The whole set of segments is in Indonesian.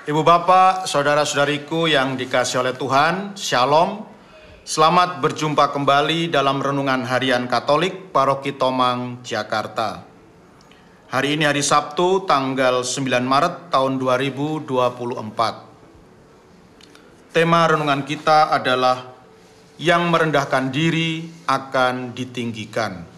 Ibu bapak, saudara-saudariku yang dikasihi oleh Tuhan, Shalom. Selamat berjumpa kembali dalam Renungan Harian Katolik Paroki Tomang, Jakarta. Hari ini hari Sabtu, tanggal 9 Maret tahun 2024. Tema renungan kita adalah yang merendahkan diri akan ditinggikan.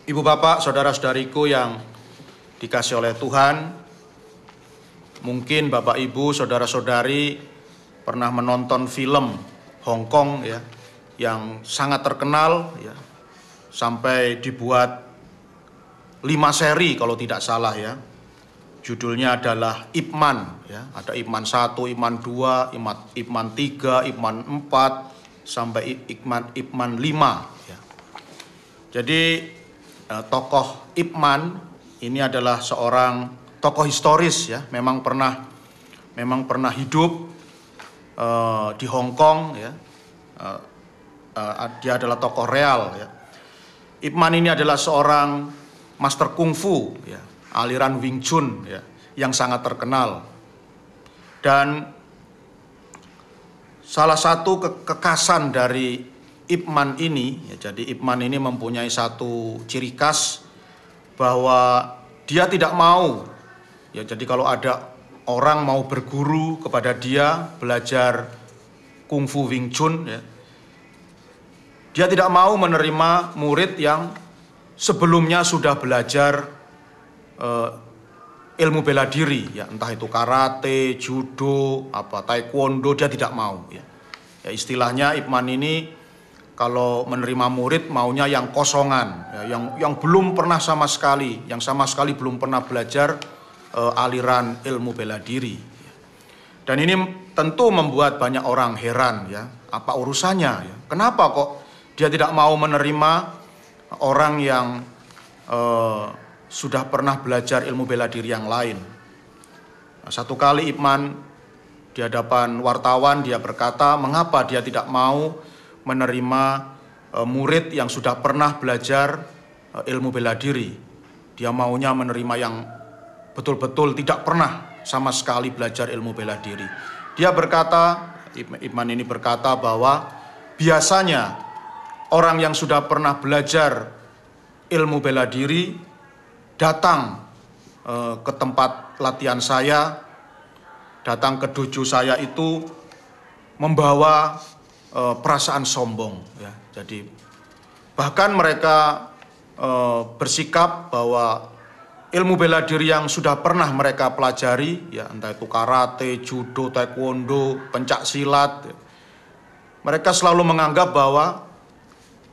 Ibu bapak, saudara-saudariku yang dikasihi oleh Tuhan, mungkin Bapak Ibu, saudara-saudari pernah menonton film Hong Kong ya, yang sangat terkenal ya, sampai dibuat 5 seri kalau tidak salah ya. Judulnya adalah Ip Man ya, ada Ip Man 1, Ip Man 2, Ip Man 3, Ip Man 4 sampai Ip Man 5 ya. Jadi tokoh Ip Man ini adalah seorang tokoh historis ya, memang pernah hidup di Hong Kong ya. Dia adalah tokoh real ya. Ip Man ini adalah seorang master kungfu ya, aliran Wing Chun ya, yang sangat terkenal. Dan salah satu kekhasan dari Ip Man ini ya, jadi Ip Man ini mempunyai satu ciri khas bahwa dia tidak mau ya, jadi kalau ada orang mau berguru kepada dia belajar kungfu Wing Chun ya, dia tidak mau menerima murid yang sebelumnya sudah belajar ilmu bela diri ya, entah itu karate, judo, taekwondo, dia tidak mau ya. Ya istilahnya Ip Man ini kalau menerima murid maunya yang kosongan ya, yang belum pernah sama sekali belum pernah belajar aliran ilmu bela diri. Dan ini tentu membuat banyak orang heran ya, apa urusannya ya? Kenapa kok dia tidak mau menerima orang yang sudah pernah belajar ilmu bela diri yang lain? Nah, satu kali Ip Man di hadapan wartawan dia berkata, mengapa dia tidak mau menerima murid yang sudah pernah belajar ilmu bela diri. Dia maunya menerima yang betul-betul tidak pernah sama sekali belajar ilmu bela diri. Dia berkata, Ip Man ini berkata bahwa biasanya orang yang sudah pernah belajar ilmu bela diri datang ke tempat latihan saya, datang ke dojo saya itu membawa perasaan sombong ya. Jadi bahkan mereka bersikap bahwa ilmu bela diri yang sudah pernah mereka pelajari ya, entah itu karate, judo, taekwondo, pencak silat ya, mereka selalu menganggap bahwa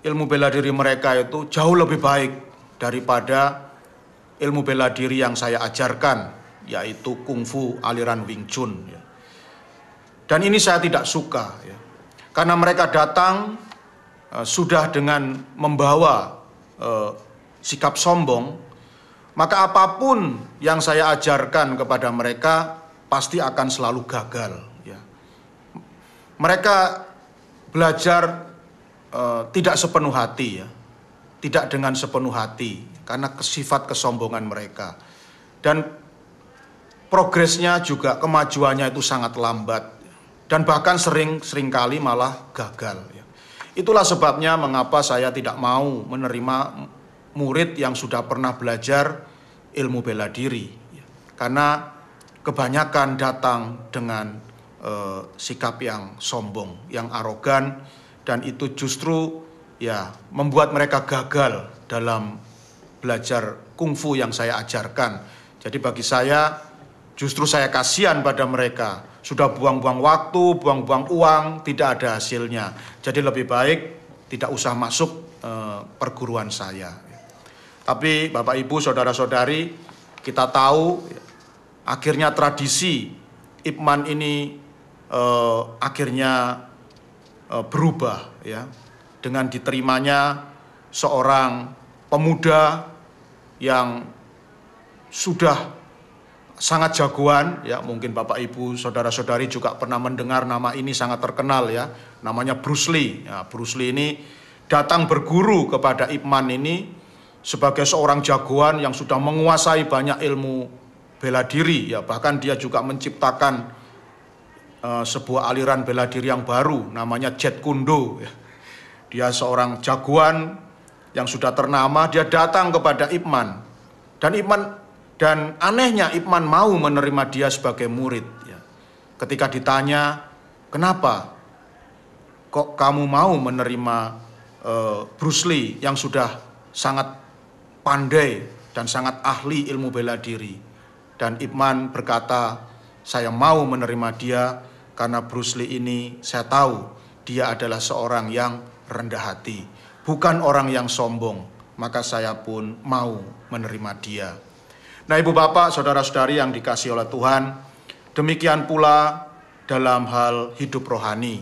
ilmu bela diri mereka itu jauh lebih baik daripada ilmu bela diri yang saya ajarkan, yaitu kungfu aliran Wing Chun ya. Dan ini saya tidak suka ya, karena mereka datang sudah dengan membawa sikap sombong, maka apapun yang saya ajarkan kepada mereka pasti akan selalu gagal ya. Mereka belajar tidak sepenuh hati ya, tidak dengan sepenuh hati karena sifat kesombongan mereka. Dan progresnya juga, kemajuannya itu sangat lambat dan bahkan seringkali malah gagal ya. Itulah sebabnya mengapa saya tidak mau menerima murid yang sudah pernah belajar ilmu bela diri ya. Karena kebanyakan datang dengan sikap yang sombong, yang arogan, dan itu justru ya membuat mereka gagal dalam belajar kungfu yang saya ajarkan. Jadi bagi saya justru saya kasihan pada mereka, sudah buang-buang waktu, buang-buang uang, tidak ada hasilnya. Jadi lebih baik tidak usah masuk perguruan saya. Tapi Bapak Ibu, saudara-saudari, kita tahu akhirnya tradisi Ip Man ini akhirnya berubah ya, dengan diterimanya seorang pemuda yang sudah sangat jagoan ya. Mungkin Bapak Ibu saudara-saudari juga pernah mendengar nama ini, sangat terkenal ya, namanya Bruce Lee ya. Bruce Lee ini datang berguru kepada Ip Man ini sebagai seorang jagoan yang sudah menguasai banyak ilmu bela diri, ya bahkan dia juga menciptakan sebuah aliran bela diri yang baru, namanya Jet Kundo. Ya. Dia seorang jagoan yang sudah ternama, dia datang kepada Ipman, dan anehnya Ipman mau menerima dia sebagai murid. Ya. Ketika ditanya, kenapa kok kamu mau menerima Bruce Lee yang sudah sangat pandai dan sangat ahli ilmu bela diri? Dan Ipman berkata, saya mau menerima dia karena Bruce Lee ini saya tahu dia adalah seorang yang rendah hati, bukan orang yang sombong, maka saya pun mau menerima dia. Nah, ibu bapak, saudara-saudari yang dikasihi oleh Tuhan, demikian pula dalam hal hidup rohani.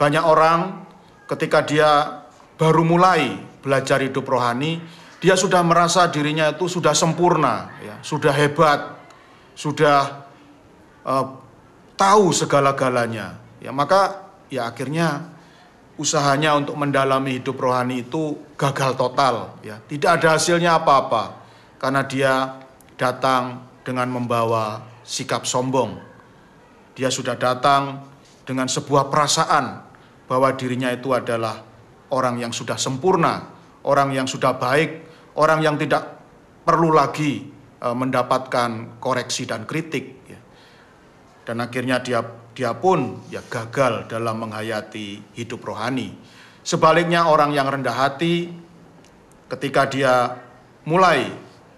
Banyak orang ketika dia baru mulai belajar hidup rohani, dia sudah merasa dirinya itu sudah sempurna, ya, sudah hebat, sudah tahu segala-galanya. Ya, maka ya akhirnya usahanya untuk mendalami hidup rohani itu gagal total. Ya, tidak ada hasilnya apa-apa karena dia datang dengan membawa sikap sombong. Dia sudah datang dengan sebuah perasaan bahwa dirinya itu adalah orang yang sudah sempurna, orang yang sudah baik, orang yang tidak perlu lagi mendapatkan koreksi dan kritik. Dan akhirnya dia pun ya gagal dalam menghayati hidup rohani. Sebaliknya orang yang rendah hati, ketika dia mulai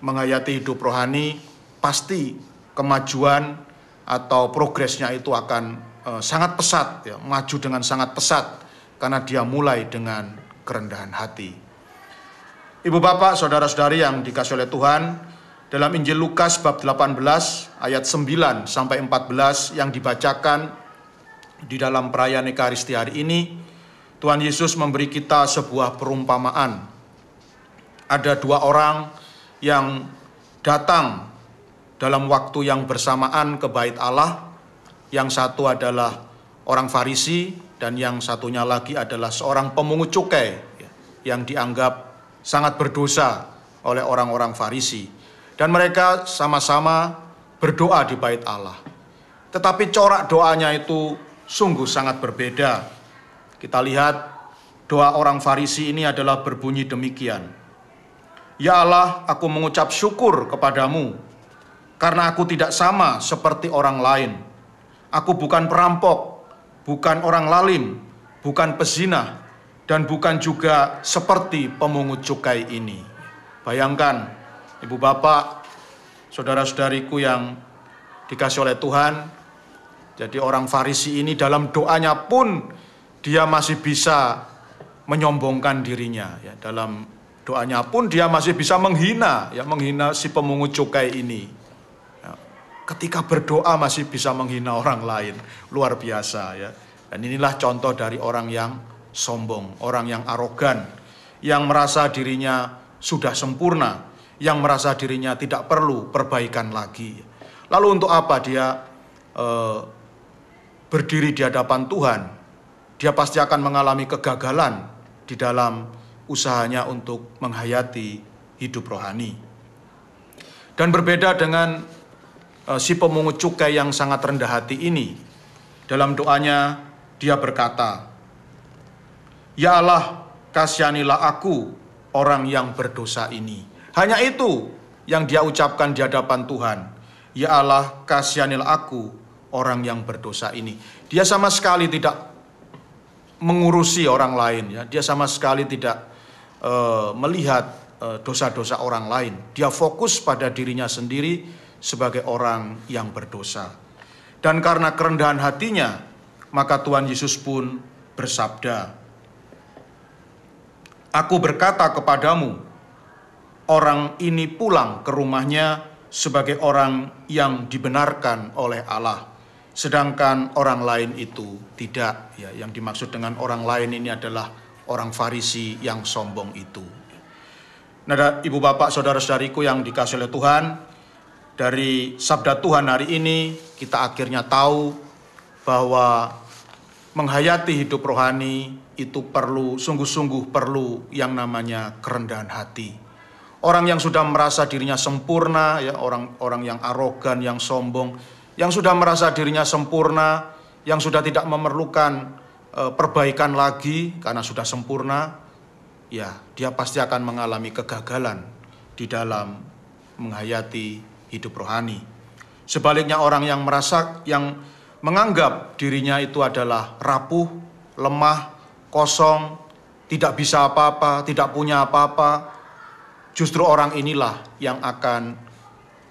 menghayati hidup rohani, pasti kemajuan atau progresnya itu akan sangat pesat, ya, maju dengan sangat pesat karena dia mulai dengan kerendahan hati. Ibu bapak, saudara-saudari yang dikasihi oleh Tuhan, dalam Injil Lukas bab 18 ayat 9 sampai 14 yang dibacakan di dalam perayaan Ekaristi hari ini, Tuhan Yesus memberi kita sebuah perumpamaan. Ada dua orang yang datang dalam waktu yang bersamaan ke bait Allah. Yang satu adalah orang Farisi dan yang satunya lagi adalah seorang pemungut cukai yang dianggap sangat berdosa oleh orang-orang Farisi. Dan mereka sama-sama berdoa di bait Allah. Tetapi corak doanya itu sungguh sangat berbeda. Kita lihat doa orang Farisi ini adalah berbunyi demikian. Ya Allah, aku mengucap syukur kepadamu karena aku tidak sama seperti orang lain. Aku bukan perampok, bukan orang lalim, bukan pezina, dan bukan juga seperti pemungut cukai ini. Bayangkan, ibu bapak, saudara-saudariku yang dikasihi oleh Tuhan, jadi orang Farisi ini dalam doanya pun dia masih bisa menyombongkan dirinya. Ya, dalam doanya pun dia masih bisa menghina si pemungut cukai ini. Ya, ketika berdoa masih bisa menghina orang lain, luar biasa ya. Dan inilah contoh dari orang yang sombong, orang yang arogan, yang merasa dirinya sudah sempurna, yang merasa dirinya tidak perlu perbaikan lagi. Lalu untuk apa dia berdiri di hadapan Tuhan? Dia pasti akan mengalami kegagalan di dalam usahanya untuk menghayati hidup rohani. Dan berbeda dengan si pemungut cukai yang sangat rendah hati ini, dalam doanya dia berkata, Ya Allah, kasihanilah aku orang yang berdosa ini. Hanya itu yang dia ucapkan di hadapan Tuhan. Ya Allah, kasihanilah aku orang yang berdosa ini. Dia sama sekali tidak mengurusi orang lain, ya. Dia sama sekali tidak melihat dosa-dosa orang lain. Dia fokus pada dirinya sendiri sebagai orang yang berdosa. Dan karena kerendahan hatinya, maka Tuhan Yesus pun bersabda, Aku berkata kepadamu, orang ini pulang ke rumahnya sebagai orang yang dibenarkan oleh Allah, sedangkan orang lain itu tidak. Ya, yang dimaksud dengan orang lain ini adalah orang Farisi yang sombong itu. Nah, ibu bapak, saudara-saudariku yang dikasihi oleh Tuhan, dari sabda Tuhan hari ini kita akhirnya tahu bahwa menghayati hidup rohani itu sungguh-sungguh perlu yang namanya kerendahan hati. Orang yang sudah merasa dirinya sempurna, ya, orang yang arogan, yang sombong, yang sudah merasa dirinya sempurna, yang sudah tidak memerlukan perbaikan lagi karena sudah sempurna, ya, dia pasti akan mengalami kegagalan di dalam menghayati hidup rohani. Sebaliknya orang yang menganggap dirinya itu adalah rapuh, lemah, kosong, tidak bisa apa-apa, tidak punya apa-apa, justru orang inilah yang akan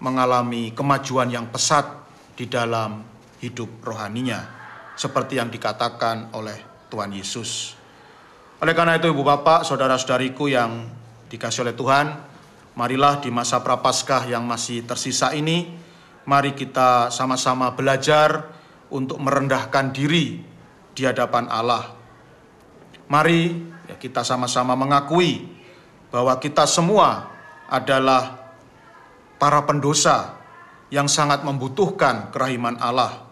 mengalami kemajuan yang pesat di dalam hidup rohaninya, seperti yang dikatakan oleh Tuhan Yesus. Oleh karena itu, Ibu Bapak, saudara-saudariku yang dikasihi oleh Tuhan, marilah di masa Prapaskah yang masih tersisa ini, mari kita sama-sama belajar untuk merendahkan diri di hadapan Allah. Mari ya, kita sama-sama mengakui bahwa kita semua adalah para pendosa yang sangat membutuhkan kerahiman Allah.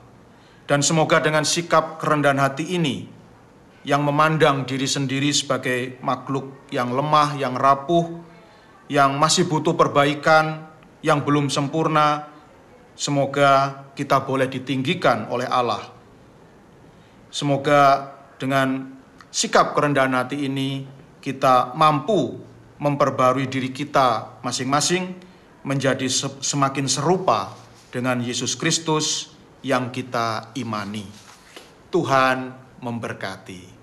Dan semoga dengan sikap kerendahan hati ini, yang memandang diri sendiri sebagai makhluk yang lemah, yang rapuh, yang masih butuh perbaikan, yang belum sempurna, semoga kita boleh ditinggikan oleh Allah. Semoga dengan sikap kerendahan hati ini, kita mampu memperbarui diri kita masing-masing menjadi semakin serupa dengan Yesus Kristus yang kita imani. Tuhan memberkati.